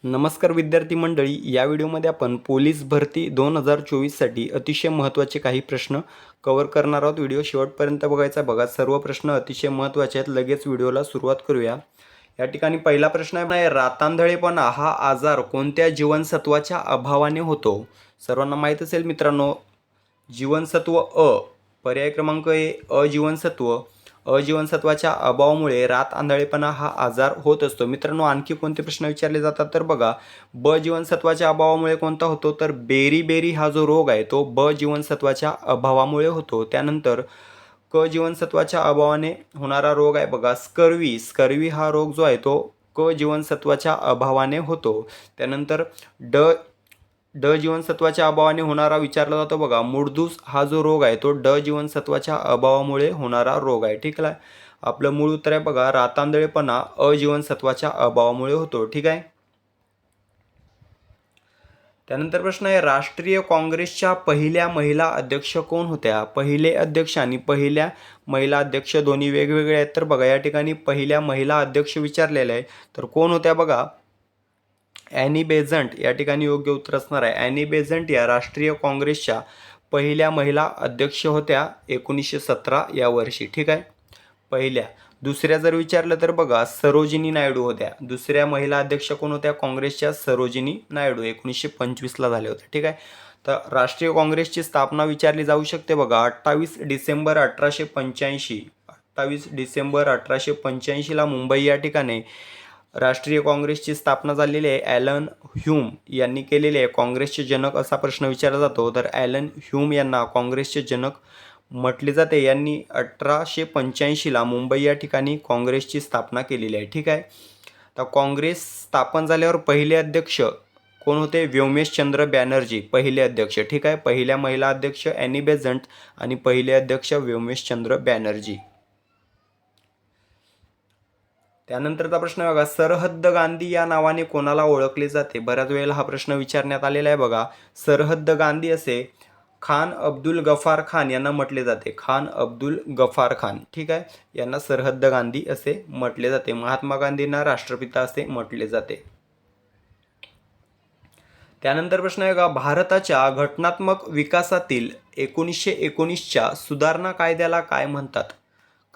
नमस्कार विद्यार्थी मंडळी, या व्हिडिओमध्ये आपण पोलीस भरती 2024साठी अतिशय महत्त्वाचे काही प्रश्न कव्हर करणार आहोत. व्हिडिओ शेवटपर्यंत बघायचा बघा. सर्व प्रश्न अतिशय महत्त्वाचे आहेत. लगेच व्हिडिओला सुरुवात करूया. या ठिकाणी पहिला प्रश्न आहे, रातांधळेपणा हा आजार कोणत्या जीवनसत्वाच्या अभावाने होतो? सर्वांना माहीत असेल मित्रांनो, जीवनसत्व अ. पर्याय क्रमांक ए अजीवनसत्व. अजीवनसत्वाच्या अभावामुळे रात आंधळेपणा हा आजार होत असतो. मित्रांनो, आणखी कोणते प्रश्न विचारले जातात तर बघा, ब जीवनसत्वाच्या अभावामुळे कोणता होतो तर बेरी हा जो रोग आहे तो ब जीवनसत्वाच्या अभावामुळे होतो. त्यानंतर क जीवनसत्वाच्या अभावाने होणारा रोग आहे बघा स्कर्वी हा रोग जो आहे तो क जीवनसत्वाच्या अभावाने होतो. त्यानंतर ड ड जीवनसत्वाच्या अभावाने होणारा विचारला जातो बघा, मूळदूस हा जो रोग आहे तो ड जीवनसत्वाच्या अभावामुळे होणारा रोग आहे. ठीक आहे, आपलं मूळ उत्तर आहे बघा, रातांधळेपणा अजीवनसत्वाच्या अभावामुळे होतो. ठीक आहे. त्यानंतर प्रश्न आहे, राष्ट्रीय काँग्रेसच्या पहिल्या महिला अध्यक्ष कोण होत्या? पहिले अध्यक्ष आणि पहिल्या महिला अध्यक्ष दोन्ही वेगवेगळे आहेत. तर बघा, या ठिकाणी पहिल्या महिला अध्यक्ष विचारलेले आहे, तर कोण होत्या बघा, ॲनी बेझंट या ठिकाणी योग्य उत्तर असणार आहे. ॲनी बेझंट या राष्ट्रीय काँग्रेसच्या पहिल्या महिला अध्यक्ष होत्या 1917 या वर्षी. ठीक आहे, पहिल्या. दुसऱ्या जर विचारलं तर बघा, सरोजिनी नायडू होत्या. दुसऱ्या महिला अध्यक्ष कोण होत्या काँग्रेसच्या? सरोजिनी नायडू, 1925ला झाले होते. ठीक आहे, तर राष्ट्रीय काँग्रेसची स्थापना विचारली जाऊ शकते बघा, 28 डिसेंबर 1885. 28 डिसेंबर 1885ला मुंबई या ठिकाणी राष्ट्रीय काँग्रेसची स्थापना झालेली आहे. ॲलन ह्यूम यांनी केलेली आहे. काँग्रेसचे जनक असा प्रश्न विचारला जातो, तर ॲलन ह्यूम यांना काँग्रेसचे जनक म्हटले जाते. यांनी 1885ला मुंबई या ठिकाणी काँग्रेसची स्थापना केलेली आहे. ठीक आहे, तर काँग्रेस स्थापन झाल्यावर पहिले अध्यक्ष कोण होते? व्योमेशचंद्र बॅनर्जी पहिले अध्यक्ष. ठीक आहे, पहिल्या महिला अध्यक्ष ॲनी बेझंट आणि पहिले अध्यक्ष व्योमेशचंद्र बॅनर्जी. त्यानंतरचा प्रश्न बघा, सरहद्द गांधी या नावाने कोणाला ओळखले जाते? बऱ्याच वेळेला हा प्रश्न विचारण्यात आलेला आहे बघा. सरहद्द गांधी असे खान अब्दुल गफार खान यांना म्हटले जाते. खान अब्दुल गफार खान, ठीक आहे, यांना सरहद्द गांधी असे म्हटले जाते. महात्मा गांधींना राष्ट्रपिता असे म्हटले जाते. त्यानंतर प्रश्न आहे का, भारताच्या घटनात्मक विकासातील 1919च्या सुधारणा कायद्याला काय म्हणतात?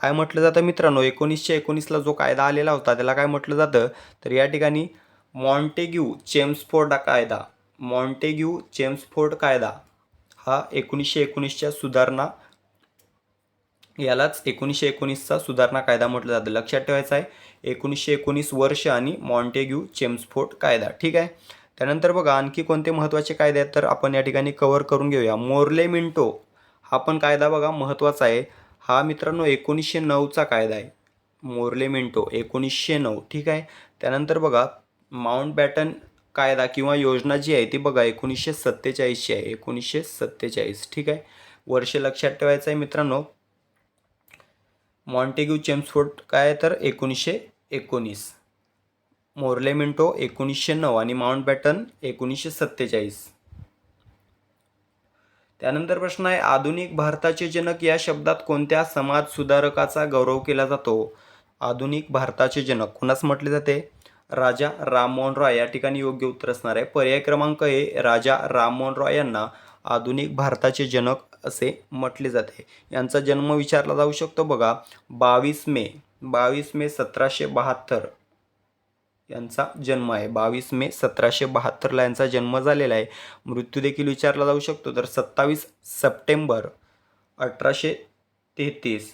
काय म्हटलं जातं मित्रांनो? 1919ला जो कायदा आलेला होता त्याला काय म्हटलं जातं तर या ठिकाणी मॉन्टेग्यू चेम्सफोर्ड कायदा. मॉन्टेग्यू चेम्सफोर्ड कायदा हा 1919च्या सुधारणा, यालाच 1919चा सुधारणा कायदा म्हटलं जातं. लक्षात ठेवायचं आहे, 1919 वर्ष आणि मॉन्टेग्यू चेम्सफोर्ड कायदा. ठीक आहे, त्यानंतर बघा आणखी कोणते महत्त्वाचे कायदे आहेत तर आपण या ठिकाणी कव्हर करून घेऊया. मोर्ले मिंटो हा पण कायदा बघा महत्त्वाचा आहे. हा मित्रांनो 1909चा कायदा आहे. Morley Minto 1909. ठीक आहे, त्यानंतर बघा माउंटबॅटन कायदा किंवा योजना जी आहे ती बघा 1947ची आहे. 1947. ठीक आहे, वर्ष लक्षात ठेवायचं आहे मित्रांनो. मॉन्टेग्यू चेम्सफोर्ड काय तर 1919. मोर्ले मिंटो 1909 आणि माउंटबॅटन 1947. त्यानंतर प्रश्न आहे, आधुनिक भारताचे जनक या शब्दात कोणत्या समाज सुधारकाचा गौरव केला जातो? आधुनिक भारताचे जनक कोणास म्हटले जाते? राजा राममोहन रॉय या ठिकाणी योग्य उत्तर असणार आहे. पर्याय क्रमांक ए राजा राममोहन रॉय यांना आधुनिक भारताचे जनक असे म्हटले जाते. यांचा जन्म विचारला जाऊ शकतो बघा, 22 मे 1772 यांचा जन्म आहे. 22 मे 1772ला यांचा जन्म झालेला आहे. मृत्यू देखील विचारला जाऊ शकतो, तर 27 सप्टेंबर 1833.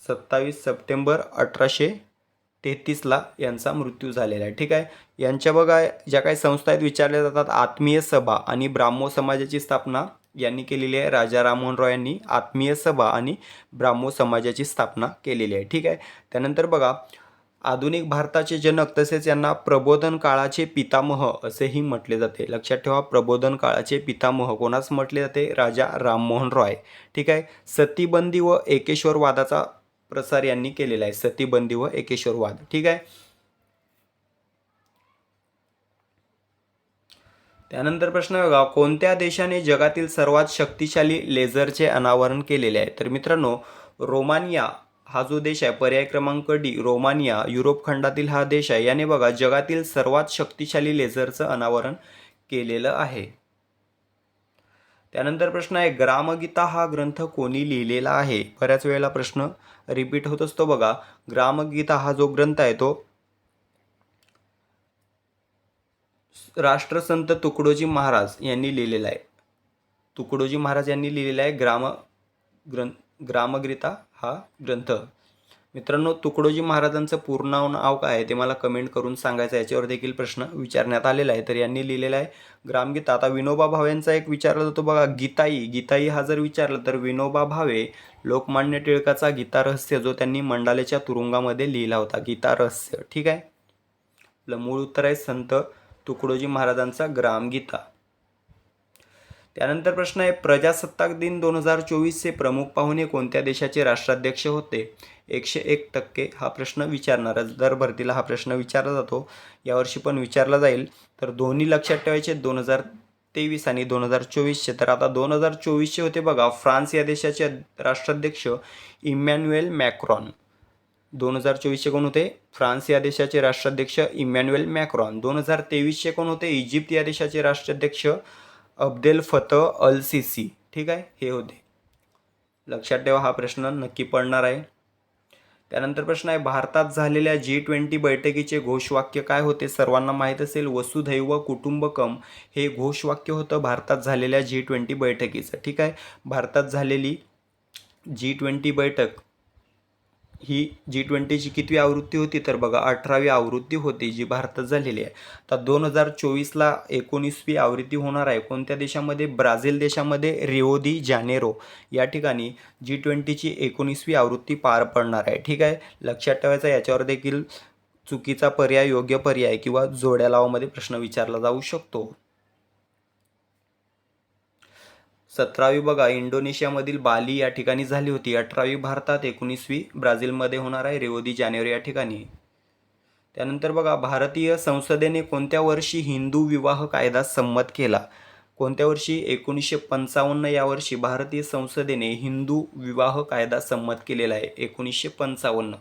27 सप्टेंबर 1833ला यांचा मृत्यू झालेला आहे. ठीक आहे, यांच्या बघा ज्या काही संस्था आहेत विचारल्या जातात, आत्मीय सभा आणि ब्राह्मो समाजाची स्थापना यांनी केलेली आहे. राजा राममोहन रॉय यांनी आत्मीय सभा आणि ब्राह्मो समाजाची स्थापना केलेली आहे. ठीक आहे, त्यानंतर बघा आधुनिक भारताचे जनक तसेच यांना प्रबोधन काळाचे पितामह असेही म्हटले जाते. लक्षात ठेवा, प्रबोधन काळाचे पितामह कोणास म्हटले जाते? राजा राममोहन रॉय. ठीक आहे, सतीबंदी व एकेश्वरवादाचा प्रसार यांनी केलेला आहे. सतीबंदी व एकेश्वरवाद. ठीक आहे, त्यानंतर प्रश्न बघा, कोणत्या देशाने जगातील सर्वात शक्तिशाली लेझरचे अनावरण केलेले आहे? तर मित्रांनो, रोमानिया हा जो देश आहे पर्याय क्रमांक डी रोमानिया युरोप खंडातील हा देश आहे. याने बघा जगातील सर्वात शक्तिशाली लेझरचं अनावरण केलेलं आहे. त्यानंतर प्रश्न आहे ग्रामगीता हा ग्रंथ कोणी लिहिलेला आहे. बऱ्याच वेळेला प्रश्न रिपीट होत असतो बघा. ग्रामगीता हा जो ग्रंथ आहे तो राष्ट्रसंत तुकडोजी महाराज यांनी लिहिलेला आहे. तुकडोजी महाराज यांनी लिहिलेला आहे ग्रामगीता हा ग्रंथ. मित्रांनो, तुकडोजी महाराजांचं पूर्ण नाव काय आहे ते मला कमेंट करून सांगायचं. याच्यावर देखील प्रश्न विचारण्यात आलेला आहे. तर यांनी लिहिलेला आहे ग्रामगीता. आता विनोबा भावेंचा एक विचारला जातो बघा, गीताई हा जर विचारला तर विनोबा भावे लोकमान्य टिळकाचा गीता रहस्य जो त्यांनी मंडालेच्या तुरुंगामध्ये लिहिला होता, गीता रहस्य. ठीक आहे, आपलं मूळ उत्तर आहे संत तुकडोजी महाराजांचा ग्रामगीता. त्यानंतर प्रश्न आहे प्रजासत्ताक दिन 2024चे प्रमुख पाहुणे कोणत्या देशाचे राष्ट्राध्यक्ष होते. 101% हा प्रश्न विचारणार. दर भरतीला हा प्रश्न विचारला जातो, यावर्षी पण विचारला जाईल. तर दोन्ही लक्षात ठेवायचे 2023 आणि 2024चे. तर आता 2024चे होते बघा फ्रान्स या देशाचे राष्ट्राध्यक्ष इमॅन्युएल मॅक्रॉन. 2024चे कोण होते? फ्रान्स या देशाचे राष्ट्राध्यक्ष इमॅन्युएल मॅक्रॉन. 2023चे कोण होते? इजिप्त या देशाचे राष्ट्राध्यक्ष अब्देल फतह अल सिसी. ठीक आहे, हे होते. लक्षात ठेवा, हा प्रश्न नक्की पडणार आहे. त्यानंतर प्रश्न आहे भारतात झालेल्या G20 बैठकीचे घोषवाक्य काय होते. सर्वांना माहीत असेल वसुधैव कुटुंबकम हे घोषवाक्य होतं भारतात झालेल्या G20 बैठकीचं. ठीक आहे, भारतात झालेली G20 बैठक ही G20ची कितवी आवृत्ती होती तर बघा 18वी आवृत्ती होती जी भारतात झालेली आहे. आता 2024ला 19वी आवृत्ती होणार आहे. कोणत्या देशामध्ये? ब्राझील देशामध्ये रिओ दी जानेरो या ठिकाणी G20ची 19वी आवृत्ती पार पडणार आहे. ठीक आहे, लक्षात ठेवायचं. याच्यावर देखील चुकीचा पर्याय योग्य पर्याय किंवा जोड्या लावामध्ये प्रश्न विचारला जाऊ शकतो. 17वी बघा इंडोनेशियामधील बाली या ठिकाणी झाली होती. 18वी भारतात, 19वी ब्राझीलमध्ये होणार आहे रिओ दी जानेरो या ठिकाणी. त्यानंतर बघा भारतीय संसदेने कोणत्या वर्षी हिंदू विवाह कायदा संमत केला. कोणत्या वर्षी? 1955 या वर्षी भारतीय संसदेने हिंदू विवाह कायदा संमत केलेला आहे, 1955.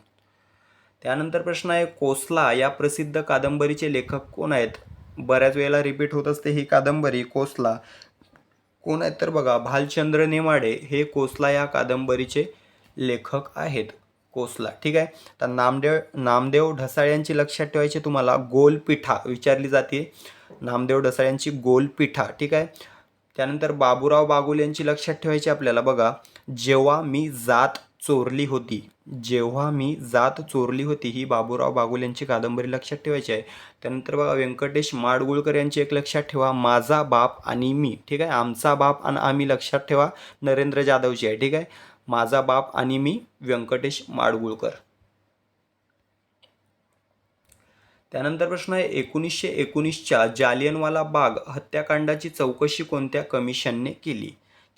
त्यानंतर प्रश्न आहे कोसला या प्रसिद्ध कादंबरीचे लेखक कोण आहेत. बऱ्याच वेळेला रिपीट होत असते ही कादंबरी कोसला. कोण आहेत तर बघा भालचंद्र नेमाडे हे कोसला या कादंबरीचे लेखक आहेत. कोसला. ठीक आहे, तर नामदेव ढसाळ यांची लक्षात ठेवायची तुम्हाला गोलपीठा विचारली जाते. नामदेव ढसाळ यांची गोलपीठा. ठीक आहे, त्यानंतर बाबूराव बागुल यांची लक्षात ठेवायची आपल्याला बघा जेव्हा मी जात चोरली होती ही बाबूराव बागुल यांची कादंबरी लक्षात ठेवायची आहे. त्यानंतर बघा व्यंकटेश माडगुळकर यांची एक लक्षात ठेवा माझा बाप आणि मी. ठीक आहे, आमचा बाप आणि आम्ही लक्षात ठेवा नरेंद्र जाधवची आहे. ठीक आहे, माझा बाप आणि मी व्यंकटेश माडगुळकर. त्यानंतर प्रश्न आहे 1919च्या जालियनवाला बाग हत्याकांडाची चौकशी कोणत्या कमिशनने केली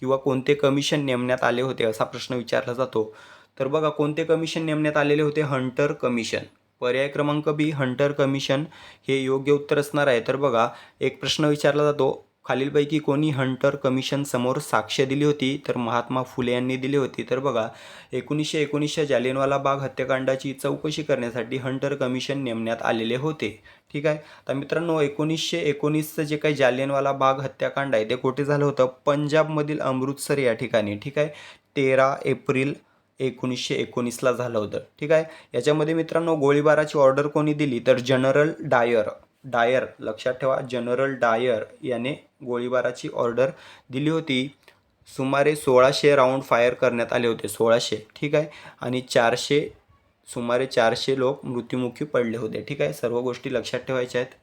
किंवा कोणते कमिशन नेमण्यात आले होते असा प्रश्न विचारला जातो. तर बघा कोणते कमिशन नेमण्यात आलेले होते? Hunter commission. पर्याय क्रमांक बी हंटर कमिशन हे योग्य उत्तर असणार आहे. तर बघा एक प्रश्न विचारला जातो खालीलपैकी कोणी हंटर कमिशन समोर साक्ष दिली होती तर महात्मा फुले यांनी दिली होती. तर बघा 1919च्या जालियनवाला बाग हत्याकांडाची चौकशी करण्यासाठी हंटर कमिशन नेमण्यात आलेले होते. ठीक आहे, तर मित्रांनो 1919चं जे काही जालियनवाला बाग हत्याकांड आहे ते कुठे झालं होतं? पंजाबमधील अमृतसर या ठिकाणी. ठीक आहे, 13 एप्रिल 1919ला झालं होतं. ठीक आहे, याच्यामध्ये मित्रांनो गोळीबाराची ऑर्डर कोणी दिली तर जनरल डायर लक्षात ठेवा जनरल डायर याने गोळीबाराची ऑर्डर दिली होती. सुमारे 1600 राऊंड फायर करण्यात आले होते, 1600. ठीक आहे, आणि सुमारे 400 लोक मृत्युमुखी पडले होते. ठीक आहे, सर्व गोष्टी लक्षात ठेवायच्या आहेत.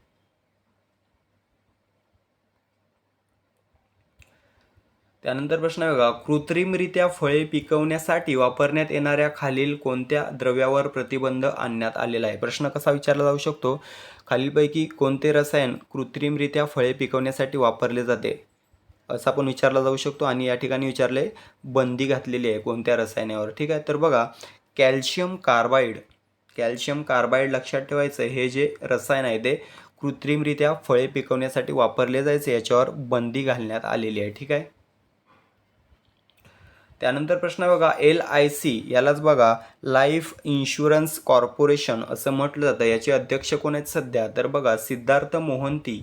त्यानंतर प्रश्न आहे बघा कृत्रिमरित्या फळे पिकवण्यासाठी वापरण्यात येणाऱ्या खालील कोणत्या द्रव्यावर प्रतिबंध आणण्यात आलेला आहे. प्रश्न कसा विचारला जाऊ शकतो? खालीलपैकी कोणते रसायन कृत्रिमरित्या फळे पिकवण्यासाठी वापरले जाते असा पण विचारला जाऊ शकतो. आणि या ठिकाणी विचारले बंदी घातलेली आहे कोणत्या रसायनावर. ठीक आहे, तर बघा कॅल्शियम कार्बाईड लक्षात ठेवायचं. हे जे रसायन आहे ते कृत्रिमरित्या फळे पिकवण्यासाठी वापरले जायचे, याच्यावर बंदी घालण्यात आलेली आहे. ठीक आहे, त्यानंतर प्रश्न आहे बघा, LIC यालाच बघा लाईफ इन्शुरन्स कॉर्पोरेशन असं म्हटलं जातं, याचे अध्यक्ष कोण आहेत सध्या? तर बघा सिद्धार्थ मोहंती.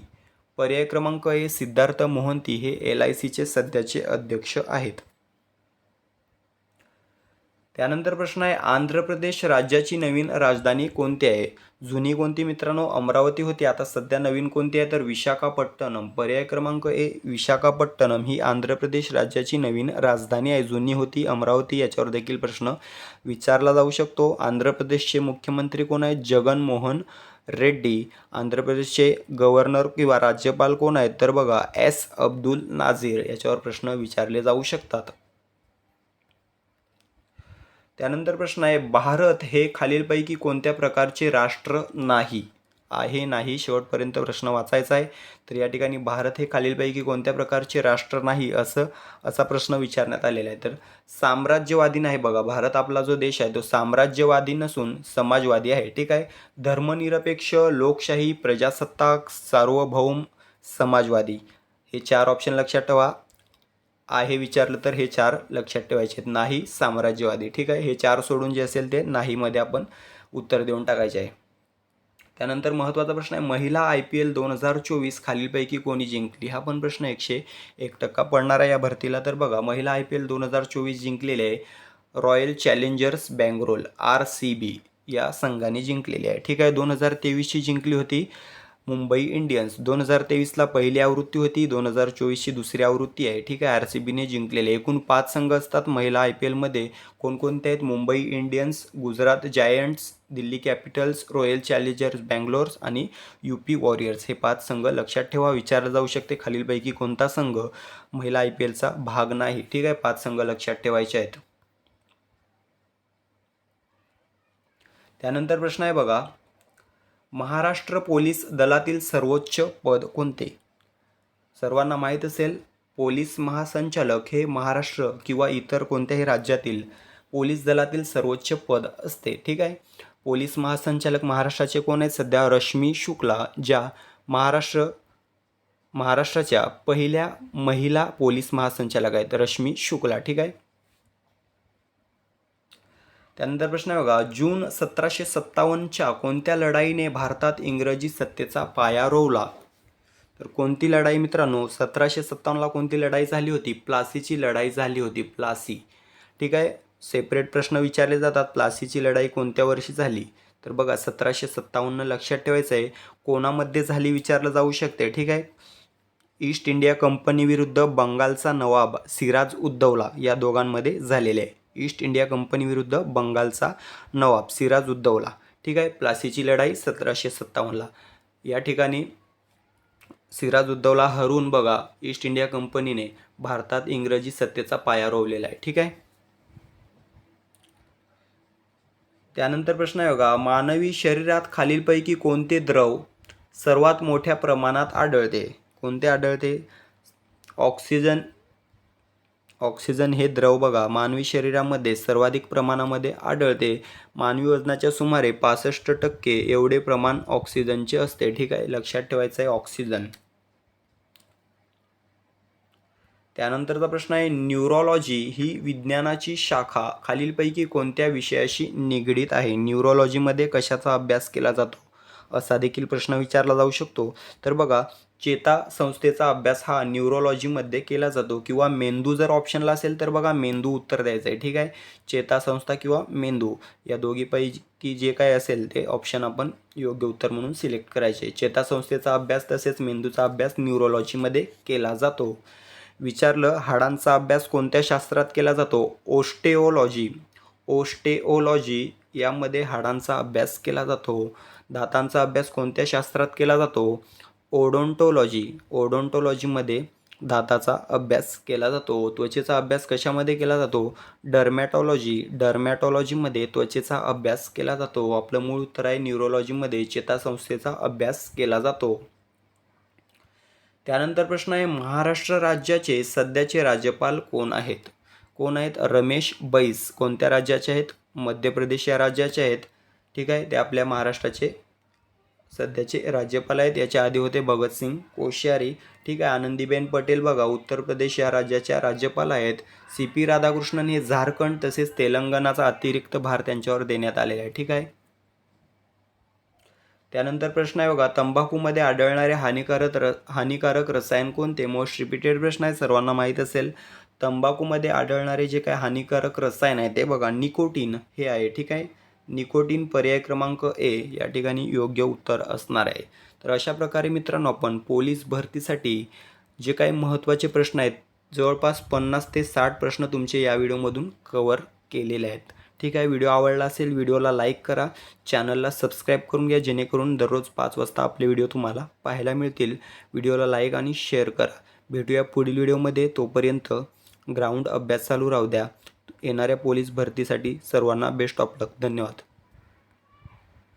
पर्याय क्रमांक ए सिद्धार्थ मोहंती हे LICचे सध्याचे अध्यक्ष आहेत. त्यानंतर प्रश्न आहे, आंध्र प्रदेश राज्याची नवीन राजधानी कोणती आहे? जुनी कोणती मित्रांनो? अमरावती होती. आता सध्या नवीन कोणती आहे? तर विशाखापट्टणम. पर्याय क्रमांक ए विशाखापट्टणम ही आंध्र प्रदेश राज्याची नवीन राजधानी आहे. जुनी होती अमरावती. याच्यावर देखील प्रश्न विचारला जाऊ शकतो. आंध्र प्रदेशचे मुख्यमंत्री कोण आहेत? जगन मोहन रेड्डी. आंध्र प्रदेशचे गव्हर्नर किंवा राज्यपाल कोण आहेत? तर बघा एस अब्दुल नाझीर. याच्यावर प्रश्न विचारले जाऊ शकतात. त्यानंतर प्रश्न आहे, भारत हे खालीलपैकी कोणत्या प्रकारचे राष्ट्र नाही? आहे नाही शेवटपर्यंत प्रश्न वाचायचा आहे. तर या ठिकाणी भारत हे खालीलपैकी कोणत्या प्रकारचे राष्ट्र नाही असा प्रश्न विचारण्यात आलेला आहे. तर साम्राज्यवादी नाही. बघा भारत आपला जो देश आहे तो साम्राज्यवादी नसून समाजवादी आहे. ठीक आहे. धर्मनिरपेक्ष, लोकशाही, प्रजासत्ताक, सार्वभौम, समाजवादी हे 4 ऑप्शन लक्षात ठेवा. आहे विचारलं तर हे 4 लक्षात ठेवायचे आहेत. नाही, साम्राज्यवादी. ठीक आहे. हे 4 सोडून जे असेल ते नाहीमध्ये आपण उत्तर देऊन टाकायचे आहे. त्यानंतर महत्त्वाचा प्रश्न आहे, महिला IPL 2024 खालीलपैकी कोणी जिंकली? हा पण प्रश्न 101% पडणार आहे या भरतीला. तर बघा महिला IPL 2024 जिंकलेले आहे रॉयल चॅलेंजर्स बँगलोर RCB या संघाने जिंकलेली आहे. ठीक आहे. 2023ची जिंकली होती मुंबई इंडियन्स. 2023ला पहिली आवृत्ती होती. 2024ची दुसरी आवृत्ती आहे. ठीक आहे. RCBने जिंकलेले. एकूण 5 संघ असतात महिला IPLमध्ये. कोणकोणते आहेत? Mumbai Indians, Gujarat giants, Delhi Capitals, royal challengers Bangalore आणि UP वॉरियर्स. हे 5 संघ लक्षात ठेवा. विचारलं जाऊ शकते खालीलपैकी कोणता संघ महिला IPLचा भाग नाही? ठीक आहे. 5 संघ लक्षात ठेवायचे आहेत. त्यानंतर प्रश्न आहे बघा, महाराष्ट्र पोलीस दलातील सर्वोच्च पद कोणते? सर्वांना माहीत असेल, पोलीस महासंचालक हे महाराष्ट्र किंवा इतर कोणत्याही राज्यातील पोलीस दलातील सर्वोच्च पद असते. ठीक आहे. पोलीस महासंचालक महाराष्ट्राचे कोण आहेत सध्या? रश्मी शुक्ला, ज्या महाराष्ट्राच्या पहिल्या महिला पोलीस महासंचालक आहेत रश्मी शुक्ला. ठीक आहे. त्यानंतर प्रश्न आहे बघा, जून 1757च्या कोणत्या लढाईने भारतात इंग्रजी सत्तेचा पाया रोवला? तर कोणती लढाई मित्रांनो? 1757ला कोणती लढाई झाली होती? प्लासीची लढाई झाली होती. प्लासी. ठीक आहे. सेपरेट प्रश्न विचारले जातात. प्लासीची लढाई कोणत्या वर्षी झाली? तर बघा 1757 लक्षात ठेवायचं आहे. कोणामध्ये झाली विचारलं जाऊ शकते. ठीक आहे. ईस्ट इंडिया कंपनी विरुद्ध बंगालचा नवाब सिराज उद्दौला या दोघांमध्ये झालेले आहे. ईस्ट इंडिया कंपनी विरुद्ध बंगालचा नवाब सिराज उद्दौला. ठीक आहे. प्लासीची लढाई 1757ला. या ठिकाणी सिराज उद्दौला हरून बघा ईस्ट इंडिया कंपनीने भारतात इंग्रजी सत्तेचा पाया रोवलेला आहे. ठीक आहे. त्यानंतर प्रश्न आहे बघा, मानवी शरीरात खालीलपैकी कोणते द्रव सर्वात मोठ्या प्रमाणात आढळते? कोणते आढळते? ऑक्सिजन हे द्रव बघा मानवी शरीरामध्ये सर्वाधिक प्रमाणामध्ये आढळते. मानवी वजनाच्या सुमारे 65% एवढे प्रमाण ऑक्सिजनचे असते. ठीक आहे. लक्षात ठेवायचं आहे ऑक्सिजन. त्यानंतरचा प्रश्न आहे, न्यूरोलॉजी ही विज्ञानाची शाखा खालीलपैकी कोणत्या विषयाशी निगडीत आहे? न्यूरोलॉजीमध्ये कशाचा अभ्यास केला जातो असा देखील प्रश्न विचारला जाऊ शकतो. तर बघा चेता संस्थेचा अभ्यास हा न्यूरोलॉजीमध्ये केला जातो. किंवा मेंदू जर ऑप्शनला असेल तर बघा मेंदू उत्तर द्यायचं आहे. ठीक आहे. चेता संस्था किंवा मेंदू या दोघीपैकी जे काय असेल ते ऑप्शन आपण योग्य उत्तर म्हणून सिलेक्ट करायचे. चेता संस्थेचा अभ्यास तसेच मेंदूचा अभ्यास न्यूरोलॉजीमध्ये केला जातो. विचारलं, हाडांचा अभ्यास कोणत्या शास्त्रात केला जातो? ओस्टेओलॉजी यामध्ये हाडांचा अभ्यास केला जातो. दातांचा अभ्यास कोणत्या शास्त्रात केला जातो? ओडोंटोलॉजीमध्ये दाताचा अभ्यास केला जातो. त्वचेचा अभ्यास कशामध्ये केला जातो? डर्मॅटॉलॉजीमध्ये त्वचेचा अभ्यास केला जातो. आपलं मूळ उत्तर आहे न्यूरोलॉजीमध्ये चेतासंस्थेचा अभ्यास केला जातो. त्यानंतर प्रश्न आहे, महाराष्ट्र राज्याचे सध्याचे राज्यपाल कोण आहेत? कोण आहेत? रमेश बैस. कोणत्या राज्याचे आहेत? मध्य प्रदेश या राज्याचे आहेत. ठीक आहे. ते आपल्या महाराष्ट्राचे सध्याचे राज्यपाल आहेत. याच्या आधी होते भगतसिंग कोश्यारी. ठीक आहे. आनंदीबेन पटेल बघा उत्तर प्रदेश या राज्याच्या राज्यपाल आहेत. CP राधाकृष्णन हे झारखंड तसेच तेलंगणाचा अतिरिक्त भार त्यांच्यावर देण्यात आलेला आहे. ठीक आहे. त्यानंतर प्रश्न आहे बघा, तंबाखूमध्ये आढळणारे हानिकारक रसायन कोणते? मोस्ट रिपीटेड प्रश्न आहे, सर्वांना माहीत असेल. तंबाखूमध्ये आढळणारे जे काय हानिकारक रसायन आहे ते बघा निकोटीन हे आहे. ठीक आहे. निकोटीन पर्याय क्रमांक ए या ठिकाणी योग्य उत्तर असणार आहे. तर अशा प्रकारे मित्रांनो आपण पोलीस भरतीसाठी जे काही महत्त्वाचे प्रश्न आहेत जवळपास 50 ते 60 प्रश्न तुमचे या व्हिडिओमधून कव्हर केलेले आहेत. ठीक आहे. व्हिडिओ आवडला असेल व्हिडिओला लाईक करा, चॅनलला सबस्क्राईब करून घ्या जेणेकरून दररोज 5 वाजता आपले व्हिडिओ तुम्हाला पाहायला मिळतील. व्हिडिओला लाईक आणि शेअर करा. भेटूया पुढील व्हिडिओमध्ये. तोपर्यंत ग्राउंड अभ्यास चालू राहू द्या. येणाऱ्या पोलीस भरतीसाठी सर्वांना बेस्ट ऑफ लक. धन्यवाद.